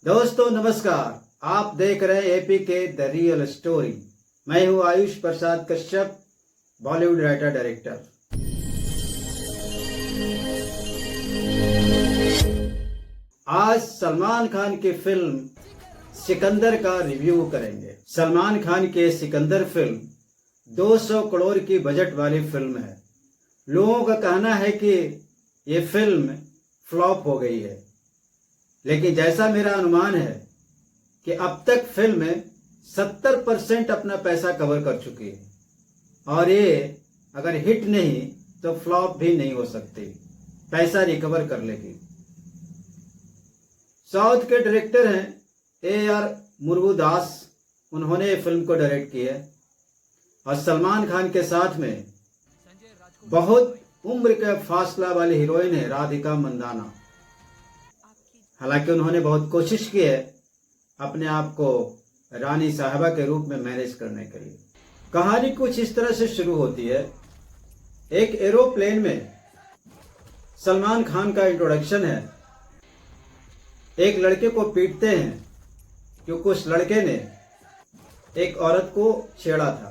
दोस्तों नमस्कार। आप देख रहे हैं एपी के द रियल स्टोरी। मैं हूं आयुष प्रसाद कश्यप, बॉलीवुड राइटर डायरेक्टर। आज सलमान खान की फिल्म सिकंदर का रिव्यू करेंगे। सलमान खान की सिकंदर फिल्म 200 करोड़ की बजट वाली फिल्म है। लोगों का कहना है कि ये फिल्म फ्लॉप हो गई है, लेकिन जैसा मेरा अनुमान है कि अब तक फिल्म 70% अपना पैसा कवर कर चुकी है और ये अगर हिट नहीं तो फ्लॉप भी नहीं हो सकती, पैसा रिकवर कर लेगी। साउथ के डायरेक्टर हैं AR मुरुगदास, उन्होंने ये फिल्म को डायरेक्ट की है और सलमान खान के साथ में बहुत उम्र का फासला वाली हीरोइन है राधिका मंदाना। हालांकि उन्होंने बहुत कोशिश की है अपने आप को रानी साहिबा के रूप में मैनेज करने के लिए। कहानी कुछ इस तरह से शुरू होती है। एक एरोप्लेन में सलमान खान का इंट्रोडक्शन है। एक लड़के को पीटते हैं क्योंकि उस लड़के ने एक औरत को छेड़ा था।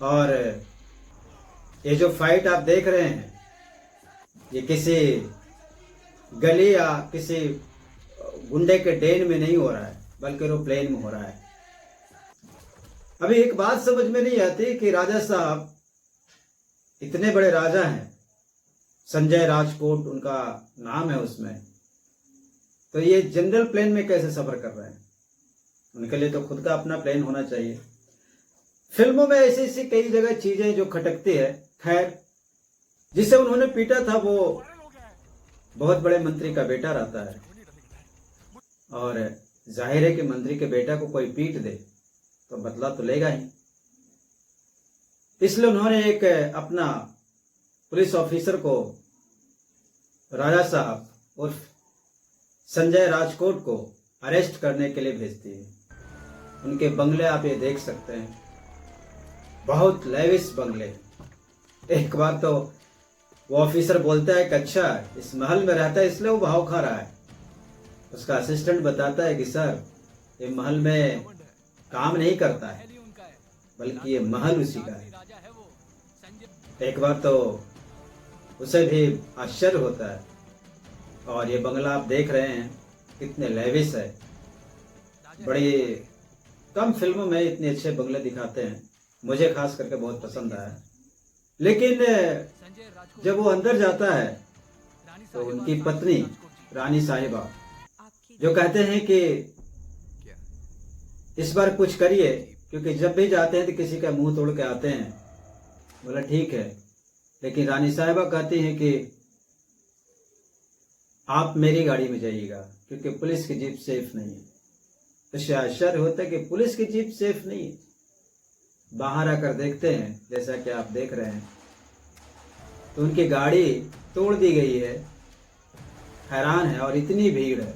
और ये जो फाइट आप देख रहे हैं ये किसी गली या किसी गुंडे के डेन में नहीं हो रहा है, बल्कि एरोप्लेन में हो रहा है। अभी एक बात समझ में नहीं आती कि राजा साहब इतने बड़े राजा हैं, संजय राजकोट उनका नाम है उसमें, तो ये जनरल प्लेन में कैसे सफर कर रहे हैं? उनके लिए तो खुद का अपना प्लेन होना चाहिए। फिल्मों में ऐसी ऐसी कई जगह चीजें जो खटकती है। खैर, जिसे उन्होंने पीटा था वो बहुत बड़े मंत्री का बेटा रहता है और जाहिर है कि मंत्री के बेटा को कोई पीट दे तो बदला तो लेगा ही। इसलिए उन्होंने एक अपना पुलिस ऑफिसर को राजा साहब उर्फ संजय राजकोट को अरेस्ट करने के लिए भेज दिए। उनके बंगले आप ये देख सकते हैं, बहुत लेविश बंगले। एक बार तो वो ऑफिसर बोलता है कि अच्छा इस महल में रहता है इसलिए वो भाव खा रहा है। उसका असिस्टेंट बताता है कि सर ये महल में काम नहीं करता है, बल्कि ये महल उसी का है। एक बार तो उसे भी आश्चर्य होता है। और ये बंगला आप देख रहे हैं कितने लेविश है। बड़ी कम फिल्मों में इतने अच्छे बंगले दिखाते हैं, मुझे खास करके बहुत पसंद आया। लेकिन जब वो अंदर जाता है तो उनकी पत्नी रानी साहिबा जो कहते हैं कि इस बार कुछ करिए, क्योंकि जब भी जाते हैं तो किसी का मुंह तोड़ के आते हैं। बोला ठीक है, लेकिन रानी साहिबा कहती हैं कि आप मेरी गाड़ी में जाइएगा क्योंकि पुलिस की जीप सेफ नहीं है। तो आश्चर्य होता है कि पुलिस की जीप सेफ नहीं है। बाहर आकर देखते हैं, जैसा कि आप देख रहे हैं, तो उनकी गाड़ी तोड़ दी गई है। हैरान है, और इतनी भीड़ है,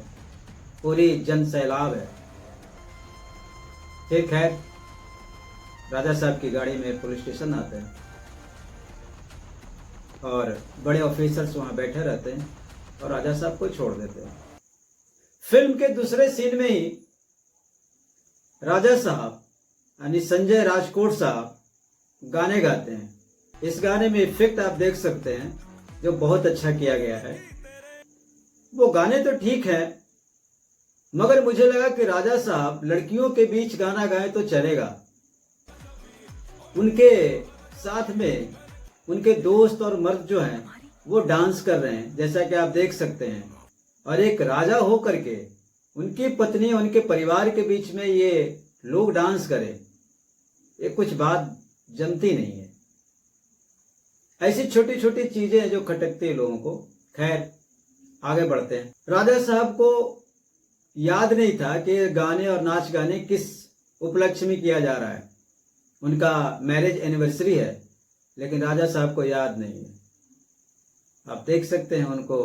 पूरी जन सैलाब है। ठीक है, राजा साहब की गाड़ी में पुलिस स्टेशन आते हैं और बड़े ऑफिसर्स वहां बैठे रहते हैं और राजा साहब को छोड़ देते हैं। फिल्म के दूसरे सीन में ही राजा साहब यानी संजय राजकोट साहब गाने गाते हैं। इस गाने में इफेक्ट आप देख सकते हैं जो बहुत अच्छा किया गया है। वो गाने तो ठीक है, मगर मुझे लगा कि राजा साहब लड़कियों के बीच गाना गाए तो चलेगा। उनके साथ में उनके दोस्त और मर्द जो हैं वो डांस कर रहे हैं, जैसा कि आप देख सकते हैं। और एक राजा हो करके उनकी पत्नी उनके परिवार के बीच में ये लोग डांस करें, ये कुछ बात जमती नहीं है। ऐसी छोटी छोटी चीजें जो खटकती है लोगों को। खैर, आगे बढ़ते हैं। राजा साहब को याद नहीं था कि गाने और नाच गाने किस उपलक्ष्य में किया जा रहा है। उनका मैरिज एनिवर्सरी है, लेकिन राजा साहब को याद नहीं है। आप देख सकते हैं उनको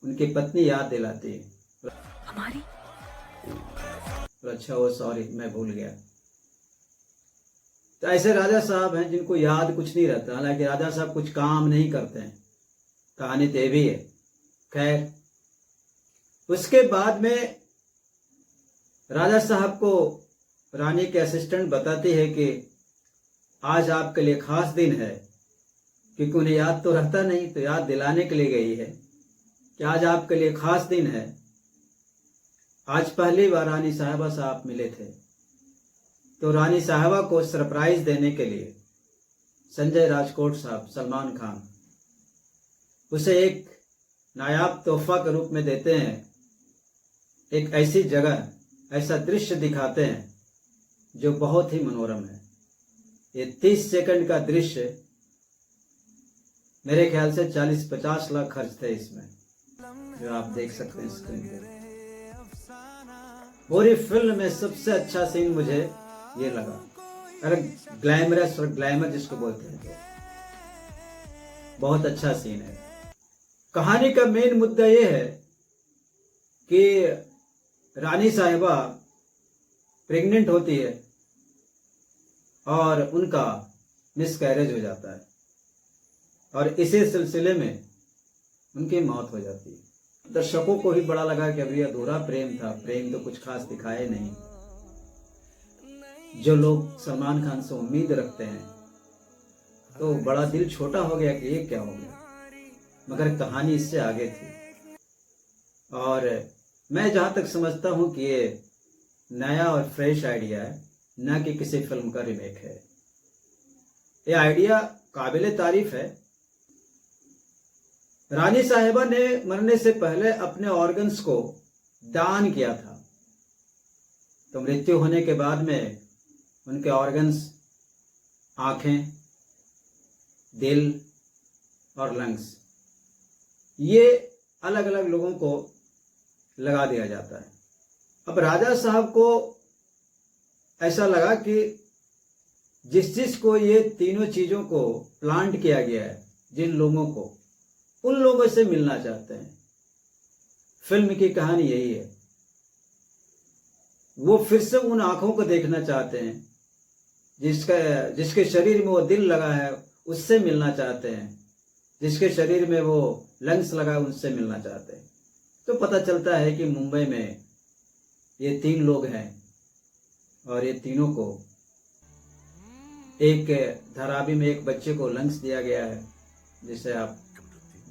उनकी पत्नी याद दिलाती है हमारी। अच्छा वो सॉरी मैं भूल गया। तो ऐसे राजा साहब हैं जिनको याद कुछ नहीं रहता। हालांकि राजा साहब कुछ काम नहीं करते हैं, कहानी तो ये भी है। खैर, उसके बाद में राजा साहब को रानी के असिस्टेंट बताती है कि आज आपके लिए खास दिन है, क्योंकि उन्हें याद तो रहता नहीं, तो याद दिलाने के लिए गई है कि आज आपके लिए खास दिन है। आज पहली बार रानी साहिबा से आप मिले थे। तो रानी साहिबा को सरप्राइज देने के लिए संजय राजकोट साहब, सलमान खान, उसे एक नायाब तोहफा के रूप में देते हैं। एक ऐसी जगह, ऐसा दृश्य दिखाते हैं जो बहुत ही मनोरम है। ये 30 सेकंड का दृश्य, मेरे ख्याल से 40-50 लाख खर्च थे इसमें, जो आप देख सकते हैं स्क्रीन पे। पूरी फिल्म में सबसे अच्छा सीन मुझे ये लगा। अरे ग्लैमरस और ग्लैमर जिसको बोलते हैं, तो बहुत अच्छा सीन है। कहानी का मेन मुद्दा ये है कि रानी साहिबा प्रेग्नेंट होती है और उनका मिसकैरेज हो जाता है, और इसी सिलसिले में उनकी मौत हो जाती है। दर्शकों को ही बड़ा लगा कि अभी अधूरा प्रेम था, प्रेम तो कुछ खास दिखाए नहीं। जो लोग सलमान खान से उम्मीद रखते हैं, तो बड़ा दिल छोटा हो गया कि ये क्या हो गया, मगर कहानी इससे आगे थी। और मैं जहां तक समझता हूं कि ये नया और फ्रेश आइडिया है, न कि किसी फिल्म का रिमेक है। ये आइडिया काबिले तारीफ है। रानी साहिबा ने मरने से पहले अपने ऑर्गन्स को दान किया था, तो मृत्यु होने के बाद में उनके ऑर्गन्स, आंखें, दिल और लंग्स, ये अलग अलग लोगों को लगा दिया जाता है। अब राजा साहब को ऐसा लगा कि जिस को ये तीनों चीजों को प्लांट किया गया है, जिन लोगों को, उन लोगों से मिलना चाहते हैं। फिल्म की कहानी यही है। वो फिर से उन आंखों को देखना चाहते हैं जिसके शरीर में वो दिल लगा है, उससे मिलना चाहते हैं। जिसके शरीर में वो लंग्स लगा है, उनसे मिलना चाहते हैं। तो पता चलता है कि मुंबई में ये 3 लोग हैं, और ये तीनों को एक धारावी में एक बच्चे को लंग्स दिया गया है, जिसे आप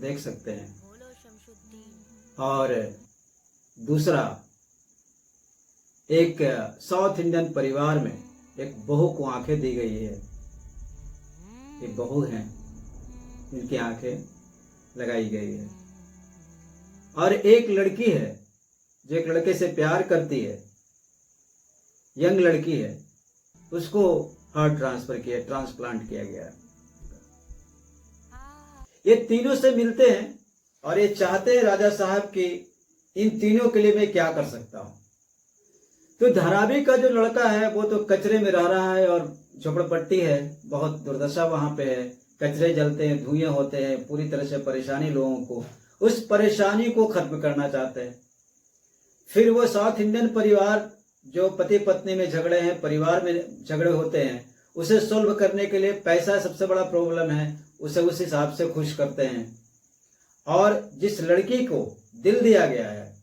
देख सकते हैं। और दूसरा, एक साउथ इंडियन परिवार में एक बहू को आंखें दी गई है। ये बहू हैं, इनकी आंखें लगाई गई है। और एक लड़की है जो एक लड़के से प्यार करती है, यंग लड़की है, उसको हार्ट ट्रांसप्लांट किया गया। ये तीनों से मिलते हैं और ये चाहते हैं राजा साहब कि इन तीनों के लिए मैं क्या कर सकता हूं। तो धारावी का जो लड़का है वो तो कचरे में रह रहा है और झोपड़पट्टी है, बहुत दुर्दशा वहां पे है, कचरे जलते हैं, धुएं होते हैं, पूरी तरह से परेशानी लोगों को, उस परेशानी को खत्म करना चाहते हैं। फिर वो साउथ इंडियन परिवार जो पति पत्नी में झगड़े हैं, परिवार में झगड़े होते हैं, उसे सोल्व करने के लिए पैसा सबसे बड़ा प्रॉब्लम है, उसे उस हिसाब से खुश करते हैं। और जिस लड़की को दिल दिया गया है,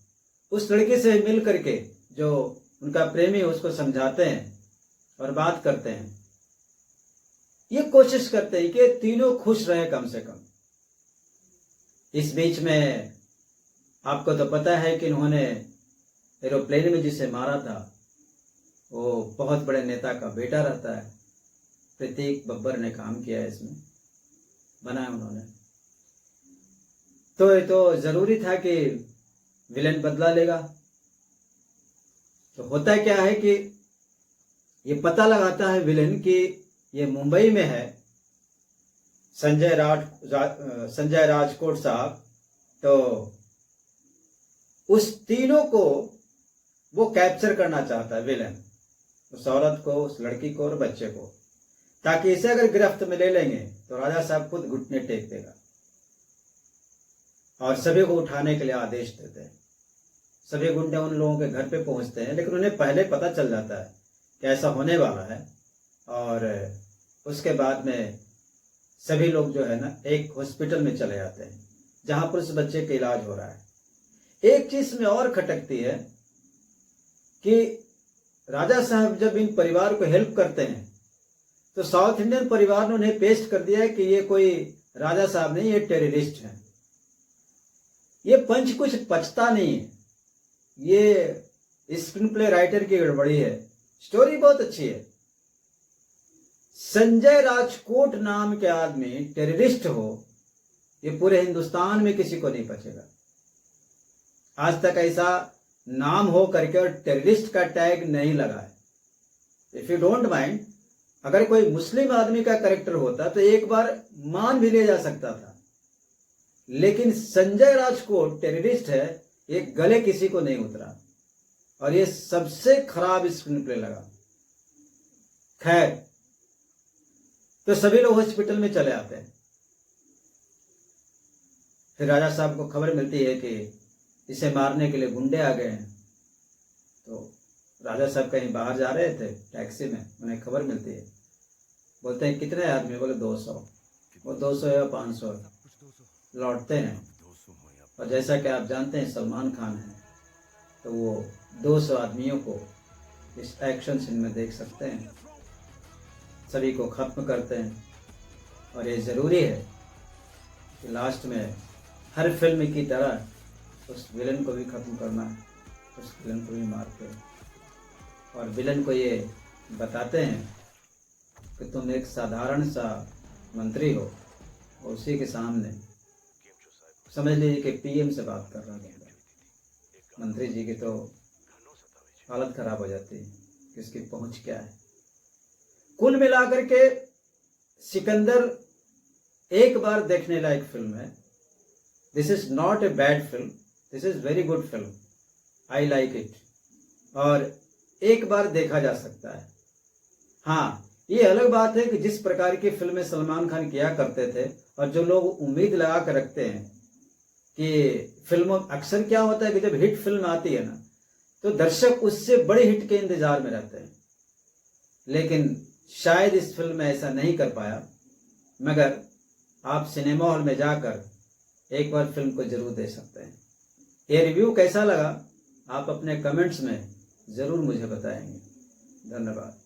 उस लड़की से मिल करके जो उनका प्रेमी है उसको समझाते हैं और बात करते हैं। ये कोशिश करते हैं कि तीनों खुश रहे कम से कम। इस बीच में आपको तो पता है कि इन्होंने एरोप्लेन में जिसे मारा था वो बहुत बड़े नेता का बेटा रहता है। प्रतीक बब्बर ने काम किया है, इसमें बनाया उन्होंने। तो ये तो जरूरी था कि विलेन बदला लेगा। तो होता क्या है कि ये पता लगाता है विलेन कि ये मुंबई में है, संजय राजकोट साहब। तो उस तीनों को वो कैप्चर करना चाहता है विलेन, उस औरत को, उस लड़की को और बच्चे को, ताकि इसे अगर गिरफ्त में ले लेंगे तो राजा साहब खुद घुटने टेक देगा और सभी को उठाने के लिए आदेश देते हैं। सभी गुंडे उन लोगों के घर पे पहुंचते हैं, लेकिन उन्हें पहले पता चल जाता है कि ऐसा होने वाला है। और उसके बाद में सभी लोग जो है ना एक हॉस्पिटल में चले जाते हैं जहां पर उस बच्चे का इलाज हो रहा है, एक चीज में और खटकती है कि राजा साहब जब इन परिवार को हेल्प करते हैं तो साउथ इंडियन परिवार ने उन्हें पेश कर दिया है कि ये कोई राजा साहब नहीं, ये टेररिस्ट हैं। ये पंच कुछ पचता नहीं है, ये स्क्रीन प्ले राइटर की गड़बड़ी है। स्टोरी बहुत अच्छी है। संजय राजकोट नाम के आदमी टेररिस्ट हो, ये पूरे हिंदुस्तान में किसी को नहीं पचेगा। आज तक ऐसा नाम हो करके और टेररिस्ट का टैग नहीं लगा है। इफ यू डोंट माइंड, अगर कोई मुस्लिम आदमी का कैरेक्टर होता तो एक बार मान भी लिया जा सकता था, लेकिन संजय राजकोट टेररिस्ट है, ये गले किसी को नहीं उतरा और ये सबसे खराब स्क्रीन प्ले लगा। खैर, तो सभी लोग हॉस्पिटल में चले आते हैं। फिर राजा साहब को खबर मिलती है कि इसे मारने के लिए गुंडे आ गए हैं। तो राजा साहब कहीं बाहर जा रहे थे टैक्सी में, उन्हें खबर मिलती है। बोलते हैं कितने आदमी? बोले 200। वो 200 या 500 लौटते हैं। और जैसा कि आप जानते हैं सलमान खान है, तो वो 200 आदमियों को इस एक्शन सीन में देख सकते हैं। सभी को खत्म करते हैं। और ये ज़रूरी है कि लास्ट में हर फिल्म की तरह उस विलन को भी खत्म करना है, उस विलन को भी मार के। और विलन को ये बताते हैं कि तुम एक साधारण सा मंत्री हो, और उसी के सामने समझ लीजिए कि पीएम से बात कर रहा है। मंत्री जी की तो हालत खराब हो जाती है कि इसकी पहुंच क्या है। कुल मिलाकर के सिकंदर एक बार देखने लायक फिल्म है। This is not a bad film, this is very good film, I like it. और एक बार देखा जा सकता है। हाँ, ये अलग बात है कि जिस प्रकार की फिल्में सलमान खान किया करते थे और जो लोग उम्मीद लगा कर रखते हैं कि फिल्मों, अक्सर क्या होता है कि जब हिट फिल्म आती है ना, तो दर्शक उससे बड़ी हिट के इंतजार में रहते हैं। लेकिन शायद इस फिल्म में ऐसा नहीं कर पाया, मगर आप सिनेमा हॉल में जाकर एक बार फिल्म को जरूर देख सकते हैं। ये रिव्यू कैसा लगा आप अपने कमेंट्स में ज़रूर मुझे बताएंगे। धन्यवाद।